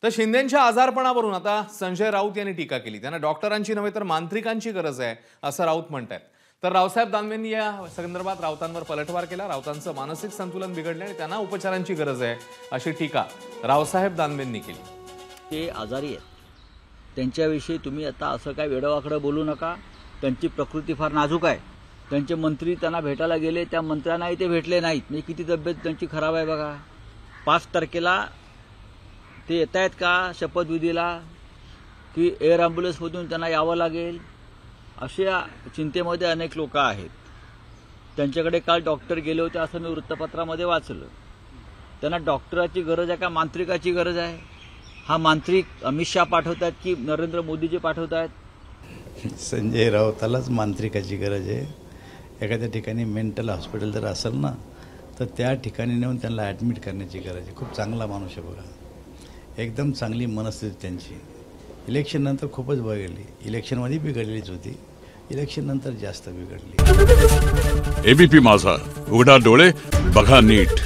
तर शिंदेंच्या आजारपणावरून आता संजय राऊत यांनी टीका केली। त्यांना डॉक्टरांची नव्हे तर मांत्रिकांची गरज आहे असं राऊत म्हणतात। तर रावसाहेब दानवेंनी या संदर्भात राऊतांवर पलटवार केला। राऊतांचं मानसिक संतुलन बिघडले आणि त्यांना उपचारांची गरज आहे अशी टीका रावसाहेब दानवेंनी केली। ते आजारी आहेत, त्यांच्याविषयी तुम्ही आता असं काय वेडवाकडं बोलू नका। त्यांची प्रकृती फार नाजूक आहे। त्यांचे मंत्री त्यांना भेटायला गेले, त्या मंत्र्यांनाही ते भेटले नाहीत। म्हणजे किती तब्येत त्यांची खराब आहे बघा। 5 तारखेला ते येत आहेत का शपथविधीला, की एअर ॲम्ब्युलन्समधून त्यांना यावं लागेल, अशा चिंतेमध्ये अनेक लोक आहेत। त्यांच्याकडे काल डॉक्टर गेले होते असं मी वृत्तपत्रामध्ये वाचलं। त्यांना डॉक्टराची गरज आहे का मांत्रिकाची गरज आहे? हा मांत्रिक अमित शहा पाठवतात की नरेंद्र मोदीजी पाठवतात? संजय राऊतालाच मांत्रिकाची गरज आहे। एखाद्या ठिकाणी मेंटल हॉस्पिटल जर असेल ना तर त्या ठिकाणी नेऊन त्यांना ॲडमिट करण्याची गरज आहे। खूप चांगला माणूस आहे बघा, एकदम चांगली मनस्थिती त्यांची। इलेक्शन नंतर खूपच बिघडली, इलेक्शनमध्ये बिघडलीच होती, इलेक्शन नंतर जास्त बिघडली। एबीपी माझा, उघडा डोळे बघा नीट।